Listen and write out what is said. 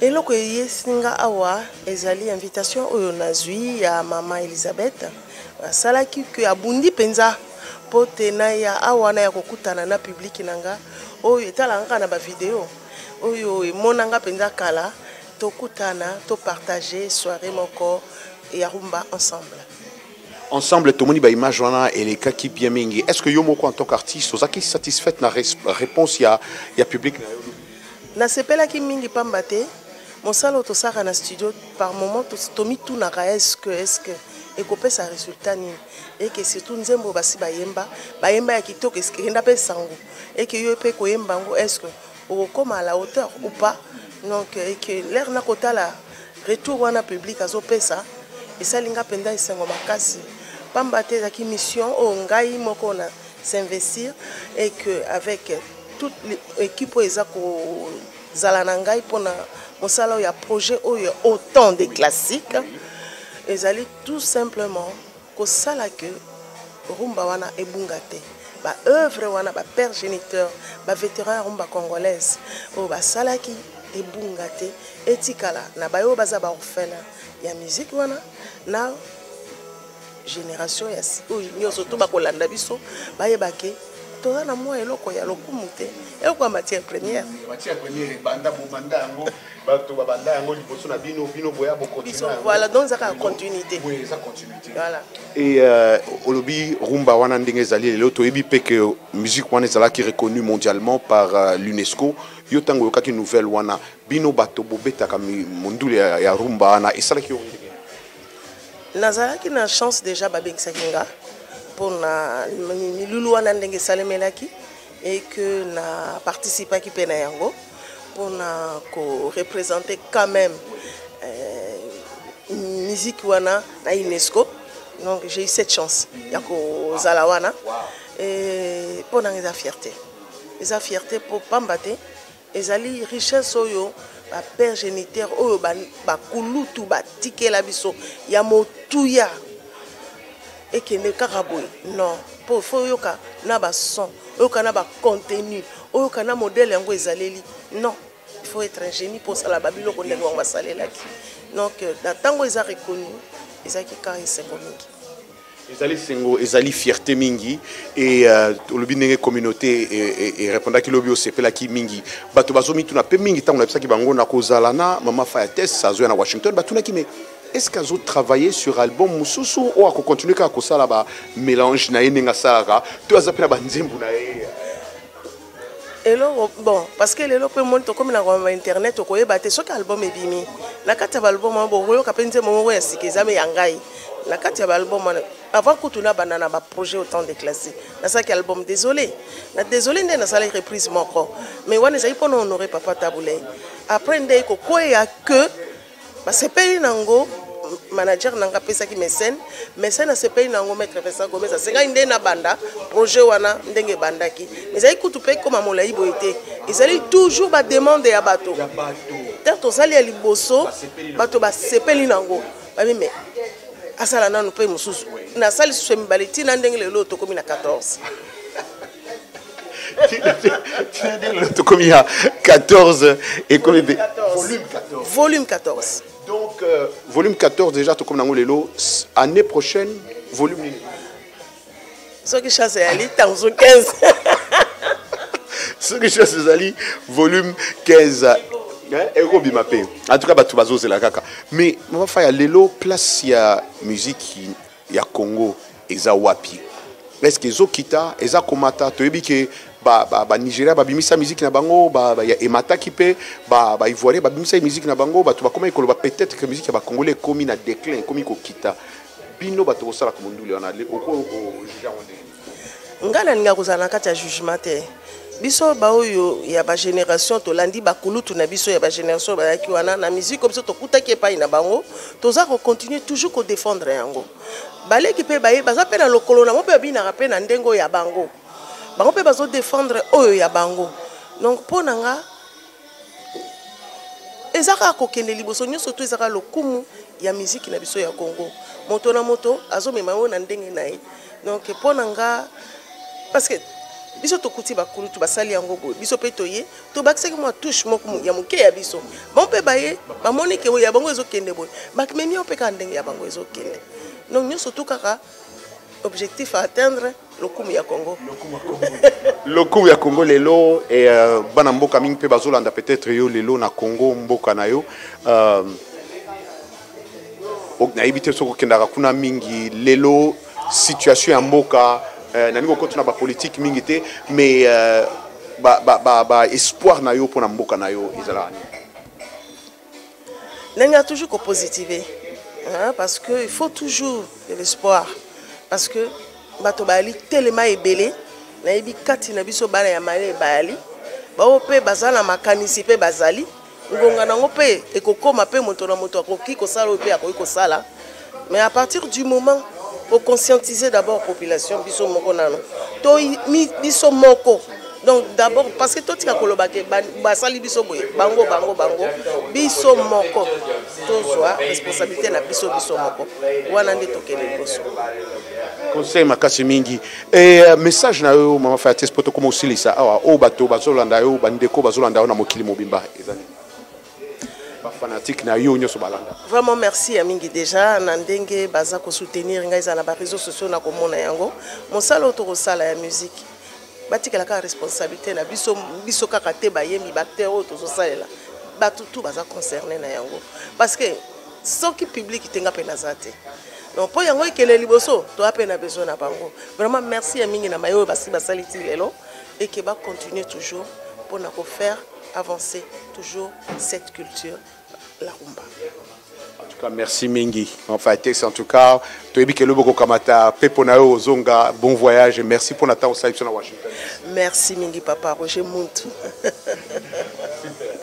eloko yesinga awa ezali invitation oyo nazwi ya mama Elisabeth asalaki ke abundi penza pote na ya awa na ya kokutana na public nanga oyo etalanga na ba video oyo emonanga penza kala tokutana to partager soirée moko ya rumba ensemble. Ensemble, tout le monde a image et les cas qui bien mingi. Est-ce que Yomoko en tant qu'artiste, vous êtes satisfait de la réponse il y a public? Na sepela ki mingi pambate. Mon salon to sara na studio par moment to mi tout na est-ce que et kopé sa résultat ni et que c'est tout nzembo basi bayemba ya kitoko est-ce que nda pe sango et que yo pe ko yemba ngo est-ce que au comme à la hauteur ou pas donc et que l'air na kota la retour wana public azo pesa et ça linga penda isengo makasi pambate za ki mission o ngai moko na s'investir et que avec toute l'équipe ezako zalanangai pona mosala ya projet oyo autant de classiques ezali tout simplement ko sala que rumba wana ebungate ba œuvre wana ba père géniteur ba vétéran rumba congolaise o ba salaki ebungate etikala na bayo baza ba orphelin ya musique wana na génération ya nyoso to ba kolanda biso bayebake toza na mwa eloko ya lokumu te eloko ya matière première banda bomanda yango bato babanda yango liboso na bino boya bokontinue voilà donc ça continuité oui ça continuité voilà et olobi rumba wana ndenge ezali lelo toyebi pe que musique wana ezalaki reconnue mondialement par l'UNESCO yo tango yokaki nouvelle wana bino bato bobetaka mondule ya rumba wana esalaki yo ndenge nazalaki na chance déjà babekisaki nga pour na milulu wana ndenge salemelaki et que na participa ki pena yango pour na ko représenter quand même musique wana na UNESCO donc j'ai eu cette chance ya ko zala wana et pour na eza fierté pour pambate ezali richesse oyo ba père géniteur oyo ba kulutu ba tikela biso ya motuya et que ne karaboy non pour faut yoka na ba son yoka na ba contenu yoka na modèle yango ezaleli non il faut être un génie pour ça la babilo ko ndenge wa salela ki donc dans tango eza reconnu ezaki ka esengo mingi ezali sengo ezali fierté mingi et lobi ndenge communauté et répondra ki lobi osepela ki mingi bato bazomi tuna pe mingi tango na bisaki bango na kozala na mama Fayates sazo na Washington batuna ki mais est-ce qu'ils ont travaillé sur album Moussousou ou à continuer à ça là-bas mélange na yenga sara tu as appelé ba nzembu na elo bon parce que lelo pe monto comme na internet ko yebate soki album ebimi na kati ya album bo yo kapenze momo ya sikizame yangai na kati ya album avant kutuna banana ba projet autant de classé na ça album désolé nde na sala reprise moko mais wana za ipo honorer papa Taboulé après ndé ko koya que c'est payé nango manager nanga pesa ki mécène a se payé nango maître Vincent Gomez a senga inde na banda projet wana ndenge bandaki mais ça ikutu pe comme molai boité ils allaient toujours ba demander ya bato terto sali ya liboso bato ba sepeli nango ba mais asala nanu pe mususu na sali swemi baleti na ndenge lelo to komi na 14 tu comme il y a 14 et comme volume 14 donc volume 14 déjà tout comme dans lelo année prochaine volume ce qui chasse ali tanzo 15 ce qui chasse ali volume 15 en tout cas batu bazozela kaka mais on va faire lelo place ya musique ya Congo eza wapi est-ce que ezokita eza komata toyebi ke ba Nigeria ba bimisa musique na bango ya emata kipe ba ivoirien ba bimisa musique na bango ba to ba koma ikolo ba peut-être que musique ya ba congolais komi na déclin komi ko kita bino ba to sala ko monduli ona oko juger onde ngana ninga kozana kati ya jugement te biso ba oyo ya ba génération to landi ba kulutu na biso ya ba génération ba yaki wana na musique comme ça to kutaki pa ina bango toza ko continuer toujours ko défendre yango baleki pe ba baza pe na lokolo na mo pe bina rapé na ndengo ya bango bango pe bazo défendre oyo ya bango donc ponanga ezaka ko kende liboso nyoso to ezaka lokumu ya musique na biso ya Congo moto na moto azomema yo na ndenge nae donc ponanga parce que biso tokuti bakulu tu basali yango boye biso pe toye to bakisaki moi touche moko ya moke ya biso bon pe baye bamoni ke ya bango ezokende boye bakimemi ope ka ndenge ya bango ezokende donc nyonso to kaka objectif à atteindre lokumu ya Congo lokumu ya Congo lelo et bana mboka mingi pe bazolanda peut-être yo lelo na Congo mboka na yo na ibite soko kendaka kuna mingi lelo situation ya mboka na ningo kotuna ba politique mingi te mais ba espoir na yo pona mboka na yo ezala nenga toujours ko positiver parce que il faut toujours de l'espoir parce que bato bali telema ebele na yebi kati na biso bana ya male bali bao pe bazala makanisi pe bazali ngonga nango pe ekokoma pe moto na moto akoki kosala pe akoki kosala mais à partir du moment pour conscientiser d'abord population biso moko nano to biso moko donc d'abord parce que tout tika koloba ke basali biso boye bango biso moko to soit responsabilité na biso moko wana ndi tokele boso conseil makasi mingi et message na yo mama Fayates poto comme aussi lisa awa o bato bazolanda yo bandeko bazolanda yo na mokili mobimba ezali fanatique na yo nyoso balanda vraiment merci amingi déjà na ndenge baza ko soutenir ngai za na ba réseaux sociaux na komona yango mosala to sala ya musique batika la responsabilité na biso kaka te bayemi bakter o to salela batu tout baza concerné na yango parce que ce qui public tenga pe nazate donc pour yango ikele liboso to apena besoin na bango vraiment merci amingi na mayo basi basaliti lelo et que va continuer toujours pour na faire avancer toujours cette culture la rumba. En tout cas, merci Mingi. Enfin, en tout cas, tu es bien que le beaucoup kamata peponao zonga bon voyage et merci pour notre temps au Washington. Merci Mingi papa Roger Muntu.